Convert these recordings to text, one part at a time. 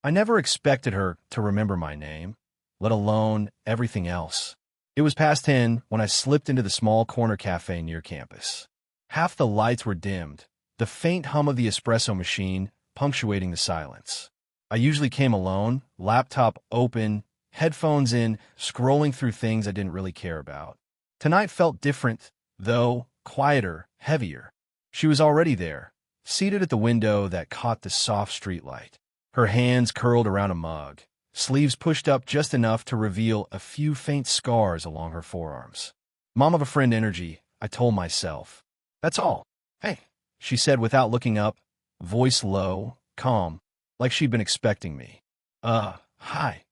I never expected her to remember my name, let alone everything else. It was past 10 when I slipped into the small corner cafe near campus. Half the lights were dimmed, the faint hum of the espresso machine punctuating the silence. I usually came alone, laptop open, headphones in, scrolling through things I didn't really care about. Tonight felt different, though, quieter, heavier. She was already there, seated at the window that caught the soft streetlight. Her hands curled around a mug, sleeves pushed up just enough to reveal a few faint scars along her forearms. Mom of a friend energy, I told myself. That's all. Hey, she said without looking up, voice low, calm, like she'd been expecting me. Hi,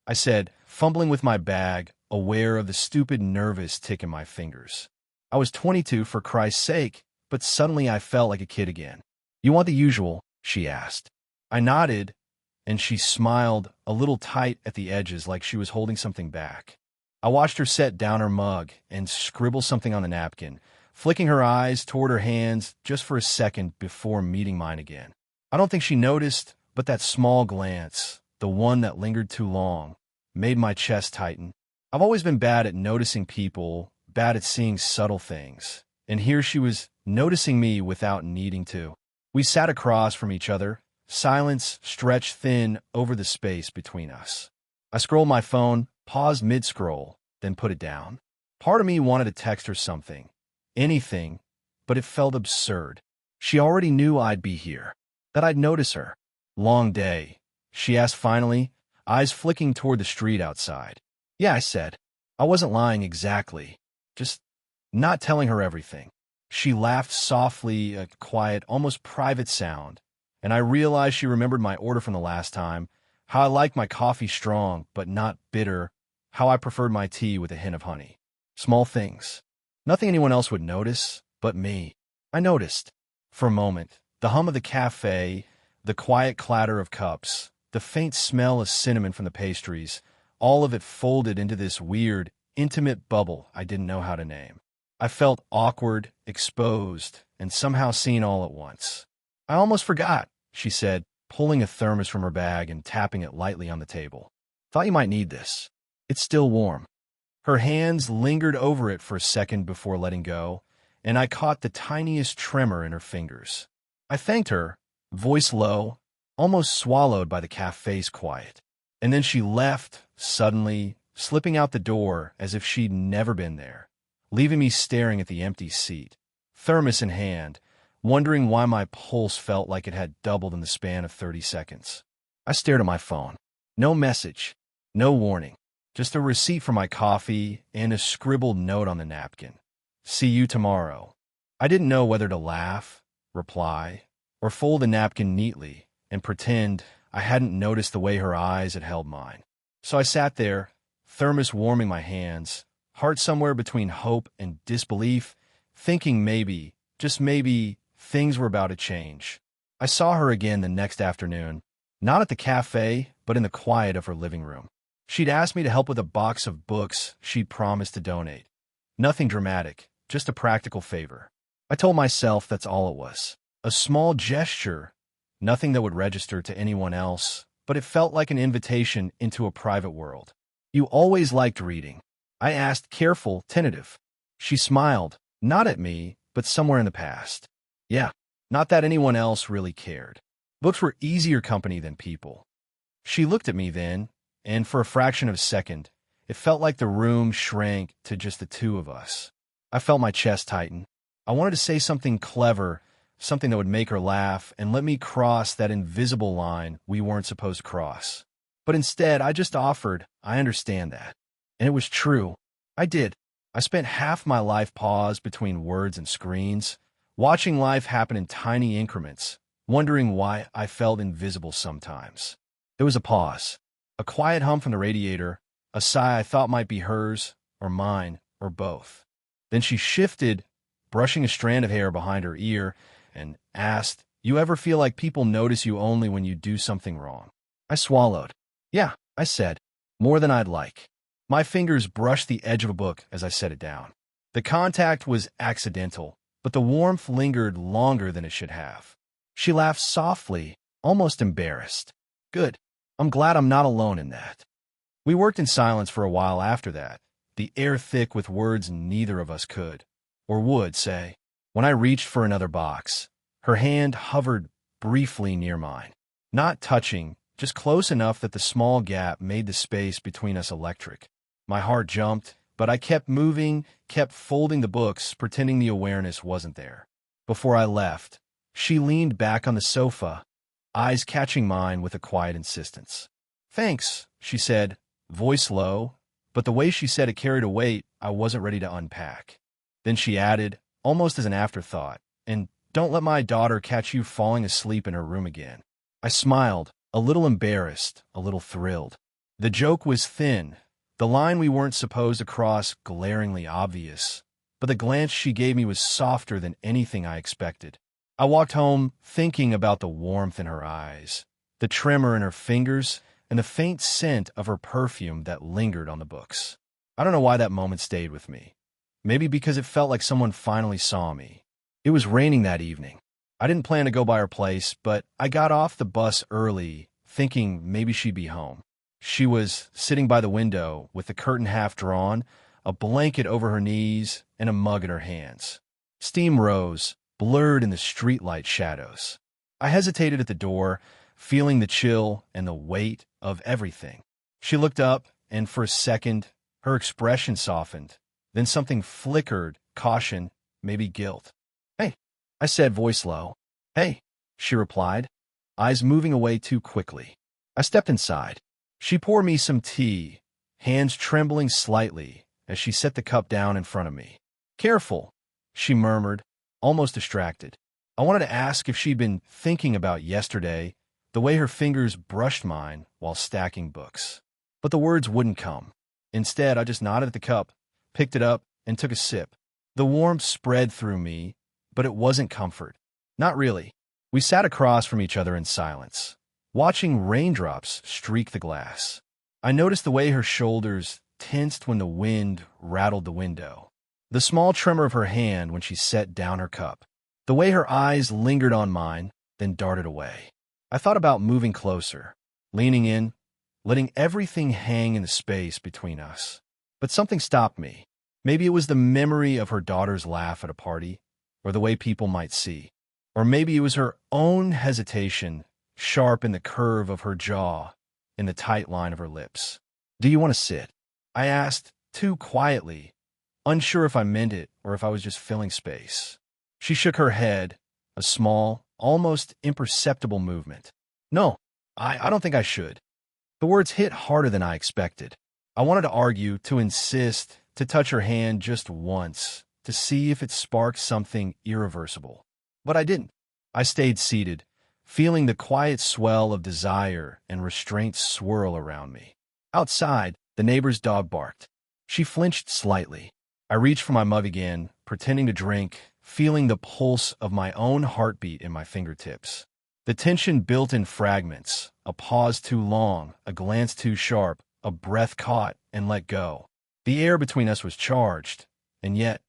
I said, fumbling with my bag, aware of the stupid nervous tick in my fingers. I was 22 for Christ's sake, but suddenly I felt like a kid again. You want the usual? She asked. I nodded, and she smiled, a little tight at the edges like she was holding something back. I watched her set down her mug and scribble something on the napkin, flicking her eyes toward her hands just for a second before meeting mine again. I don't think she noticed, but that small glance, the one that lingered too long, made my chest tighten. I've always been bad at noticing people, bad at seeing subtle things, and here she was noticing me without needing to. We sat across from each other, silence stretched thin over the space between us. I scrolled my phone, paused mid-scroll, then put it down. Part of me wanted to text her something, anything, but it felt absurd. She already knew I'd be here, that I'd notice her. Long day, she asked finally, eyes flicking toward the street outside. Yeah, I said. I wasn't lying exactly, just not telling her everything. She laughed softly, a quiet, almost private sound, and I realized she remembered my order from the last time, how I liked my coffee strong but not bitter, how I preferred my tea with a hint of honey. Small things. Nothing anyone else would notice, but me. I noticed. For a moment, the hum of the cafe, the quiet clatter of cups, the faint smell of cinnamon from the pastries, all of it folded into this weird, intimate bubble I didn't know how to name. I felt awkward, exposed, and somehow seen all at once. I almost forgot, she said, pulling a thermos from her bag and tapping it lightly on the table. Thought you might need this. It's still warm. Her hands lingered over it for a second before letting go, and I caught the tiniest tremor in her fingers. I thanked her, voice low, almost swallowed by the cafe's quiet. And then she left, suddenly, slipping out the door as if she'd never been there, leaving me staring at the empty seat, thermos in hand, wondering why my pulse felt like it had doubled in the span of 30 seconds. I stared at my phone. No message, no warning, just a receipt for my coffee and a scribbled note on the napkin. See you tomorrow. I didn't know whether to laugh, reply, or fold the napkin neatly and pretend I hadn't noticed the way her eyes had held mine. So I sat there, thermos warming my hands, heart somewhere between hope and disbelief, thinking maybe, just maybe, things were about to change. I saw her again the next afternoon, not at the cafe, but in the quiet of her living room. She'd asked me to help with a box of books she'd promised to donate. Nothing dramatic, just a practical favor. I told myself that's all it was. A small gesture, nothing that would register to anyone else, but it felt like an invitation into a private world. You always liked reading. I asked, careful, tentative. She smiled, not at me, but somewhere in the past. Yeah, not that anyone else really cared. Books were easier company than people. She looked at me then, and for a fraction of a second, it felt like the room shrank to just the two of us. I felt my chest tighten. I wanted to say something clever, something that would make her laugh and let me cross that invisible line we weren't supposed to cross. But instead, I just offered, I understand that. And it was true. I did. I spent half my life paused between words and screens, watching life happen in tiny increments, wondering why I felt invisible sometimes. There was a pause, a quiet hum from the radiator, a sigh I thought might be hers, or mine, or both. Then she shifted, brushing a strand of hair behind her ear, and asked, You ever feel like people notice you only when you do something wrong? I swallowed. Yeah, I said, more than I'd like. My fingers brushed the edge of a book as I set it down. The contact was accidental, but the warmth lingered longer than it should have. She laughed softly, almost embarrassed. Good. I'm glad I'm not alone in that. We worked in silence for a while after that, the air thick with words neither of us could, or would, say. When I reached for another box, her hand hovered briefly near mine. Not touching, just close enough that the small gap made the space between us electric. My heart jumped, but I kept moving, kept folding the books, pretending the awareness wasn't there. Before I left, she leaned back on the sofa, eyes catching mine with a quiet insistence. "Thanks," she said, voice low, but the way she said it carried a weight I wasn't ready to unpack. Then she added, almost as an afterthought, "And don't let my daughter catch you falling asleep in her room again." I smiled, a little embarrassed, a little thrilled. The joke was thin, the line we weren't supposed to cross glaringly obvious, but the glance she gave me was softer than anything I expected. I walked home thinking about the warmth in her eyes, the tremor in her fingers, and the faint scent of her perfume that lingered on the books. I don't know why that moment stayed with me. Maybe because it felt like someone finally saw me. It was raining that evening. I didn't plan to go by her place, but I got off the bus early, thinking maybe she'd be home. She was sitting by the window with the curtain half drawn, a blanket over her knees, and a mug in her hands. Steam rose, blurred in the streetlight shadows. I hesitated at the door, feeling the chill and the weight of everything. She looked up, and for a second, her expression softened. Then something flickered, caution, maybe guilt. "Hey," I said, voice low. "Hey," she replied, eyes moving away too quickly. I stepped inside. She poured me some tea, hands trembling slightly as she set the cup down in front of me. "Careful," she murmured, almost distracted. I wanted to ask if she'd been thinking about yesterday, the way her fingers brushed mine while stacking books. But the words wouldn't come. Instead, I just nodded at the cup, picked it up, and took a sip. The warmth spread through me, but it wasn't comfort. Not really. We sat across from each other in silence, watching raindrops streak the glass. I noticed the way her shoulders tensed when the wind rattled the window, the small tremor of her hand when she set down her cup, the way her eyes lingered on mine, then darted away. I thought about moving closer, leaning in, letting everything hang in the space between us. But something stopped me. Maybe it was the memory of her daughter's laugh at a party, or the way people might see. Or maybe it was her own hesitation, sharp in the curve of her jaw, in the tight line of her lips. "Do you want to sit?" I asked, too quietly, unsure if I meant it or if I was just filling space. She shook her head, a small, almost imperceptible movement. "No, I don't think I should." The words hit harder than I expected. I wanted to argue, to insist, to touch her hand just once, to see if it sparked something irreversible. But I didn't. I stayed seated, feeling the quiet swell of desire and restraint swirl around me. Outside, the neighbor's dog barked. She flinched slightly. I reached for my mug again, pretending to drink, feeling the pulse of my own heartbeat in my fingertips. The tension built in fragments, a pause too long, a glance too sharp, a breath caught and let go. The air between us was charged, and yet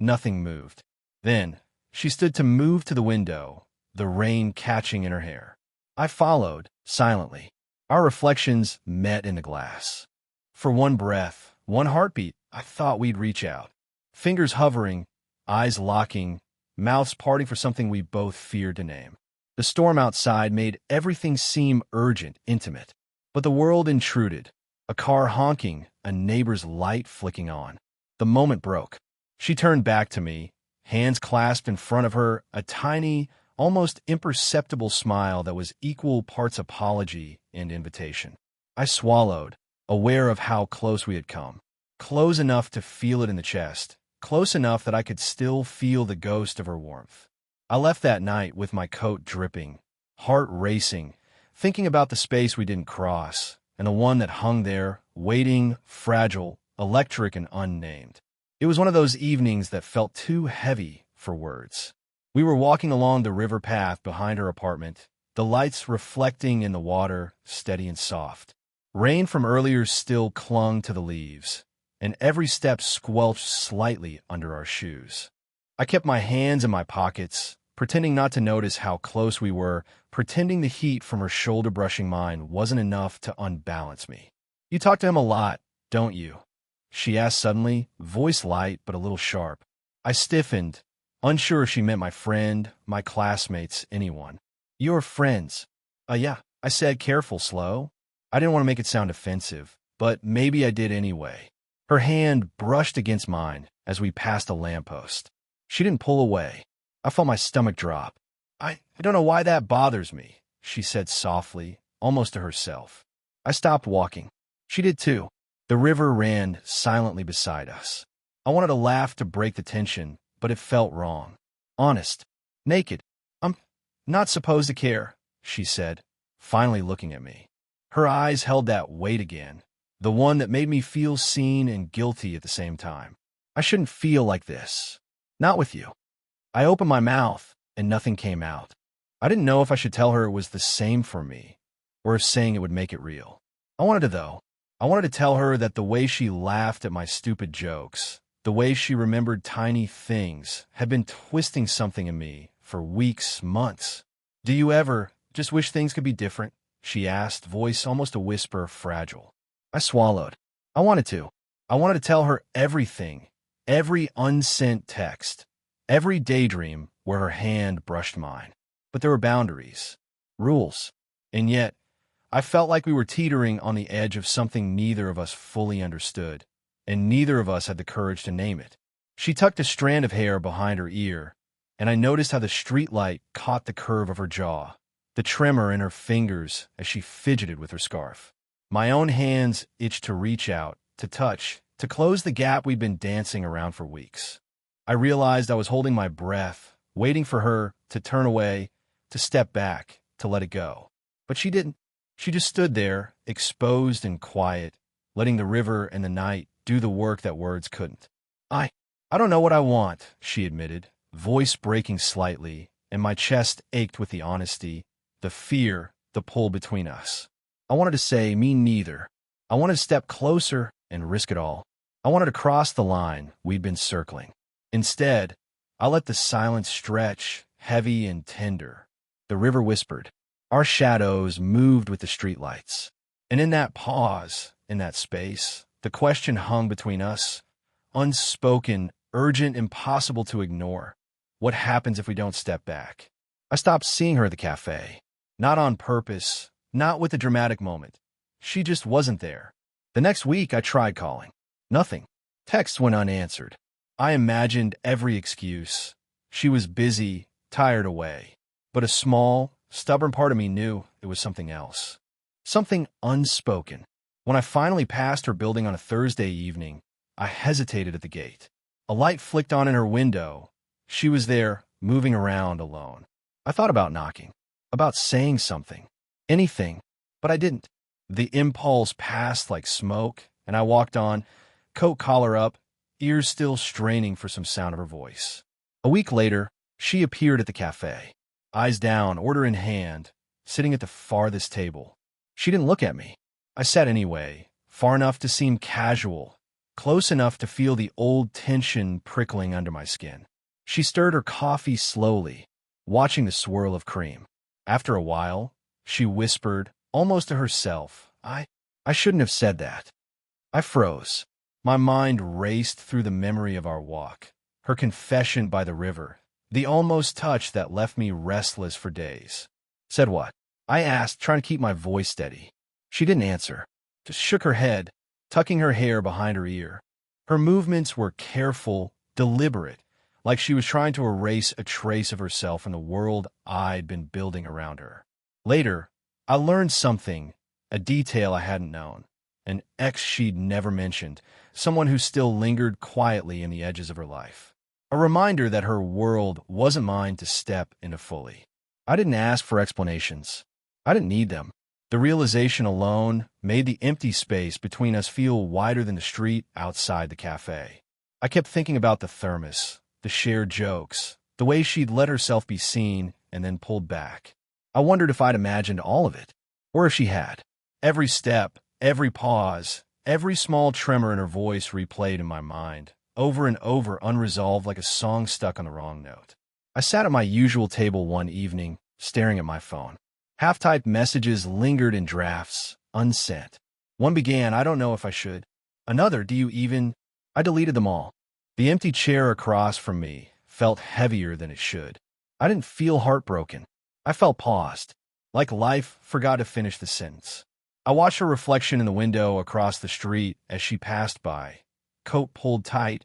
nothing moved. Then she stood to move to the window, the rain catching in her hair. I followed, silently. Our reflections met in the glass. For one breath, one heartbeat, I thought we'd reach out. Fingers hovering, eyes locking, mouths parting for something we both feared to name. The storm outside made everything seem urgent, intimate. But the world intruded. A car honking, a neighbor's light flicking on. The moment broke. She turned back to me, hands clasped in front of her, a tiny, almost imperceptible smile that was equal parts apology and invitation. I swallowed, aware of how close we had come. Close enough to feel it in the chest, close enough that I could still feel the ghost of her warmth. I left that night with my coat dripping, heart racing, thinking about the space we didn't cross, and the one that hung there, waiting, fragile, electric, and unnamed. It was one of those evenings that felt too heavy for words. We were walking along the river path behind her apartment, the lights reflecting in the water, steady and soft. Rain from earlier still clung to the leaves, and every step squelched slightly under our shoes. I kept my hands in my pockets, pretending not to notice how close we were, pretending the heat from her shoulder brushing mine wasn't enough to unbalance me. "You talk to him a lot, don't you?" she asked suddenly, voice light but a little sharp. I stiffened, unsure if she meant my friend, my classmates, anyone. "You're friends." Yeah," I said, careful, slow. I didn't want to make it sound offensive, but maybe I did anyway. Her hand brushed against mine as we passed a lamppost. She didn't pull away. I felt my stomach drop. I don't know why that bothers me," she said softly, almost to herself. I stopped walking. She did too. The river ran silently beside us. I wanted to laugh to break the tension, but it felt wrong. "Honest. Naked. I'm not supposed to care," she said, finally looking at me. Her eyes held that weight again, the one that made me feel seen and guilty at the same time. "I shouldn't feel like this. Not with you." I opened my mouth, and nothing came out. I didn't know if I should tell her it was the same for me, or if saying it would make it real. I wanted to, though. I wanted to tell her that the way she laughed at my stupid jokes, the way she remembered tiny things, had been twisting something in me for weeks, months. "Do you ever just wish things could be different?" she asked, voice almost a whisper, fragile. I swallowed. I wanted to. I wanted to tell her everything, every unsent text, every daydream where her hand brushed mine. But there were boundaries, rules, and yet I felt like we were teetering on the edge of something neither of us fully understood, and neither of us had the courage to name it. She tucked a strand of hair behind her ear, and I noticed how the streetlight caught the curve of her jaw, the tremor in her fingers as she fidgeted with her scarf. My own hands itched to reach out, to touch, to close the gap we'd been dancing around for weeks. I realized I was holding my breath, waiting for her to turn away, to step back, to let it go. But she didn't. She just stood there, exposed and quiet, letting the river and the night do the work that words couldn't. I don't know what I want," she admitted, voice breaking slightly, and my chest ached with the honesty, the fear, the pull between us. I wanted to say, "Me neither." I wanted to step closer and risk it all. I wanted to cross the line we'd been circling. Instead, I let the silence stretch, heavy and tender. The river whispered. Our shadows moved with the streetlights. And in that pause, in that space, the question hung between us, unspoken, urgent, impossible to ignore. What happens if we don't step back? I stopped seeing her at the cafe. Not on purpose, not with a dramatic moment. She just wasn't there. The next week, I tried calling. Nothing. Texts went unanswered. I imagined every excuse. She was busy, tired away. But a small, stubborn part of me knew it was something else. Something unspoken. When I finally passed her building on a Thursday evening, I hesitated at the gate. A light flicked on in her window. She was there, moving around alone. I thought about knocking, about saying something, anything, but I didn't. The impulse passed like smoke, and I walked on, coat collar up, ears still straining for some sound of her voice. A week later, she appeared at the cafe, eyes down, order in hand, sitting at the farthest table. She didn't look at me. I sat anyway, far enough to seem casual, close enough to feel the old tension prickling under my skin. She stirred her coffee slowly, watching the swirl of cream. After a while, she whispered, almost to herself, I shouldn't have said that. I froze. My mind raced through the memory of our walk, her confession by the river, the almost touch that left me restless for days. Said what? I asked, trying to keep my voice steady. She didn't answer, just shook her head, tucking her hair behind her ear. Her movements were careful, deliberate, like she was trying to erase a trace of herself in the world I'd been building around her. Later, I learned something, a detail I hadn't known, an ex she'd never mentioned, someone who still lingered quietly in the edges of her life. A reminder that her world wasn't mine to step into fully. I didn't ask for explanations. I didn't need them. The realization alone made the empty space between us feel wider than the street outside the cafe. I kept thinking about the thermos, the shared jokes, the way she'd let herself be seen and then pulled back. I wondered if I'd imagined all of it, or if she had. Every step, every pause, every small tremor in her voice replayed in my mind, over and over, unresolved like a song stuck on the wrong note. I sat at my usual table one evening, staring at my phone. Half-typed messages lingered in drafts, unsent. One began, "I don't know if I should." Another, "Do you even—" I deleted them all. The empty chair across from me felt heavier than it should. I didn't feel heartbroken. I felt paused, like life forgot to finish the sentence. I watched her reflection in the window across the street as she passed by, coat pulled tight,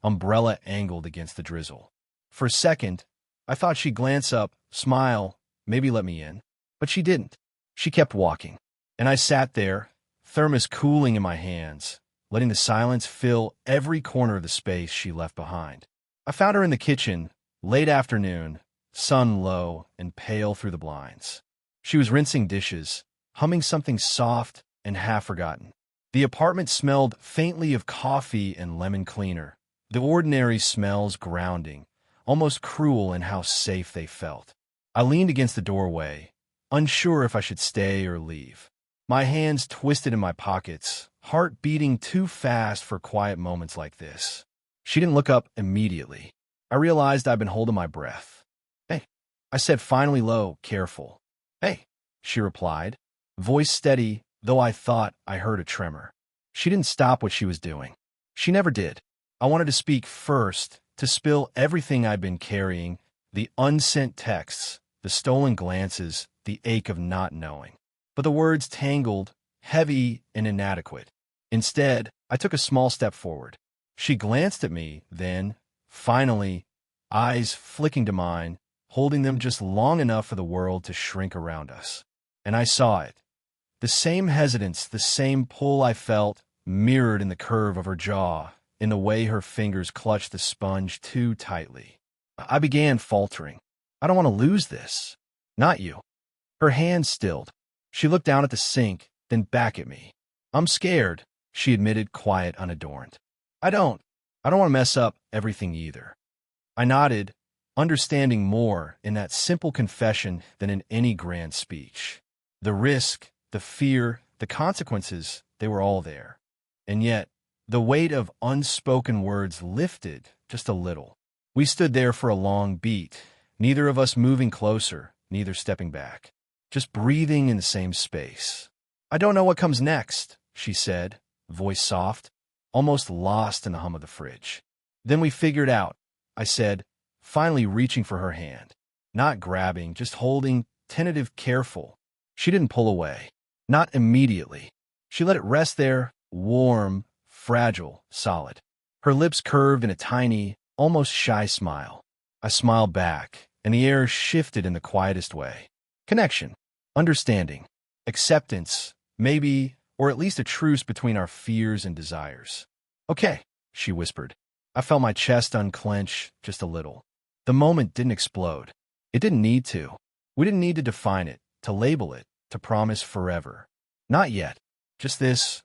umbrella angled against the drizzle. For a second, I thought she'd glance up, smile, maybe let me in. But she didn't. She kept walking. And I sat there, thermos cooling in my hands, letting the silence fill every corner of the space she left behind. I found her in the kitchen, late afternoon, sun low and pale through the blinds. She was rinsing dishes, humming something soft and half-forgotten. The apartment smelled faintly of coffee and lemon cleaner, the ordinary smells grounding, almost cruel in how safe they felt. I leaned against the doorway, unsure if I should stay or leave. My hands twisted in my pockets, heart beating too fast for quiet moments like this. She didn't look up immediately. I realized I'd been holding my breath. "Hey," I said finally low, careful. "Hey," she replied, voice steady, though I thought I heard a tremor. She didn't stop what she was doing. She never did. I wanted to speak first, to spill everything I'd been carrying, the unsent texts, the stolen glances, the ache of not knowing. But the words tangled, heavy and inadequate. Instead, I took a small step forward. She glanced at me, then, finally, eyes flicking to mine, holding them just long enough for the world to shrink around us. And I saw it. The same hesitance, the same pull I felt, mirrored in the curve of her jaw, in the way her fingers clutched the sponge too tightly. I began faltering. "I don't want to lose this. Not you." Her hand stilled. She looked down at the sink, then back at me. "I'm scared," she admitted, quiet, unadorned. I don't want to mess up everything either." I nodded, understanding more in that simple confession than in any grand speech. The risk, the fear, the consequences, they were all there. And yet, the weight of unspoken words lifted just a little. We stood there for a long beat, neither of us moving closer, neither stepping back, just breathing in the same space. "I don't know what comes next," she said, voice soft, almost lost in the hum of the fridge. "Then we figured out," I said, finally reaching for her hand. Not grabbing, just holding, tentative, careful. She didn't pull away. Not immediately. She let it rest there, warm, fragile, solid. Her lips curved in a tiny, almost shy smile. I smiled back, and the air shifted in the quietest way. Connection, understanding, acceptance, maybe, or at least a truce between our fears and desires. "Okay," she whispered. I felt my chest unclench just a little. The moment didn't explode. It didn't need to. We didn't need to define it, to label it, to promise forever. Not yet. Just this,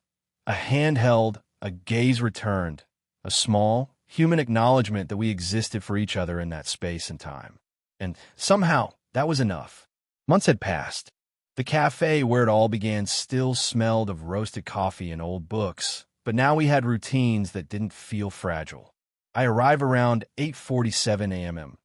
a hand held, a gaze returned, a small, human acknowledgement that we existed for each other in that space and time. And somehow, that was enough. Months had passed. The cafe where it all began still smelled of roasted coffee and old books, but now we had routines that didn't feel fragile. I arrive around 8:47 a.m.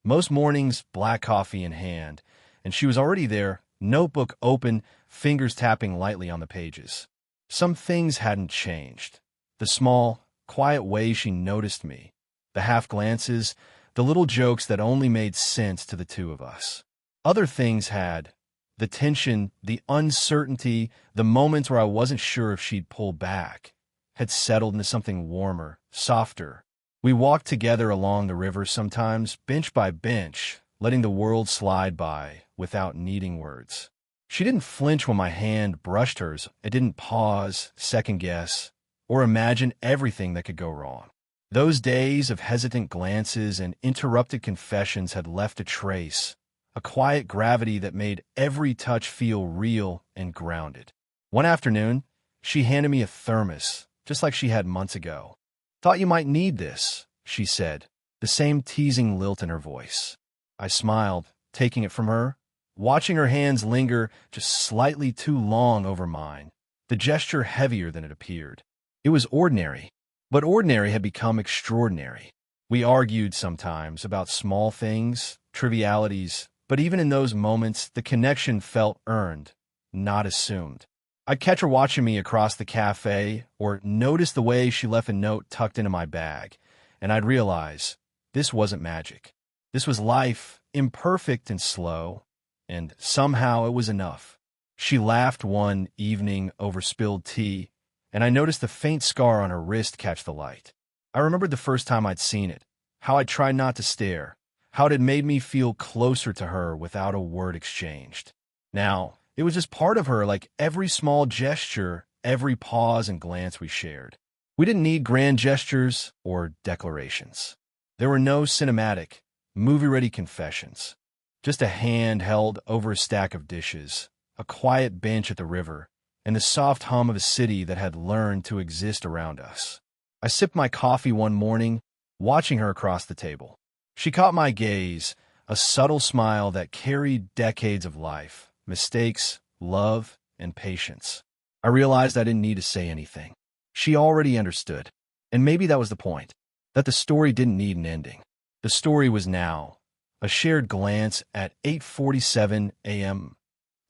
Most mornings, black coffee in hand, and she was already there, notebook open, fingers tapping lightly on the pages. Some things hadn't changed. The small, quiet way she noticed me, the half glances, the little jokes that only made sense to the two of us. Other things had. The tension, the uncertainty, the moments where I wasn't sure if she'd pull back, had settled into something warmer, softer. We walked together along the river sometimes, bench by bench, letting the world slide by without needing words. She didn't flinch when my hand brushed hers. It didn't pause, second-guess, or imagine everything that could go wrong. Those days of hesitant glances and interrupted confessions had left a trace, a quiet gravity that made every touch feel real and grounded. One afternoon, she handed me a thermos, just like she had months ago. "Thought you might need this," she said, the same teasing lilt in her voice. I smiled, taking it from her, watching her hands linger just slightly too long over mine, the gesture heavier than it appeared. It was ordinary, but ordinary had become extraordinary. We argued sometimes about small things, trivialities, but even in those moments, the connection felt earned, not assumed. I'd catch her watching me across the cafe or notice the way she left a note tucked into my bag, and I'd realize this wasn't magic. This was life, imperfect and slow, and somehow it was enough. She laughed one evening over spilled tea, and I noticed a faint scar on her wrist catch the light. I remembered the first time I'd seen it, how I tried not to stare, how it had made me feel closer to her without a word exchanged. Now, it was just part of her, like every small gesture, every pause and glance we shared. We didn't need grand gestures or declarations. There were no cinematic, movie-ready confessions. Just a hand held over a stack of dishes, a quiet bench at the river, and the soft hum of a city that had learned to exist around us. I sipped my coffee one morning, watching her across the table. She caught my gaze, a subtle smile that carried decades of life, mistakes, love, and patience. I realized I didn't need to say anything. She already understood. And maybe that was the point, that the story didn't need an ending. The story was now. A shared glance at 8:47 a.m.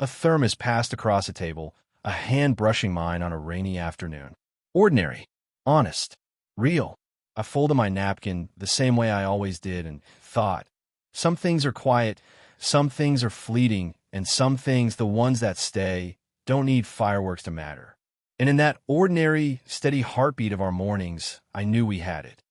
A thermos passed across a table, a hand brushing mine on a rainy afternoon. Ordinary, honest, real. I folded my napkin the same way I always did and thought, some things are quiet, some things are fleeting, and some things, the ones that stay, don't need fireworks to matter. And in that ordinary, steady heartbeat of our mornings, I knew we had it.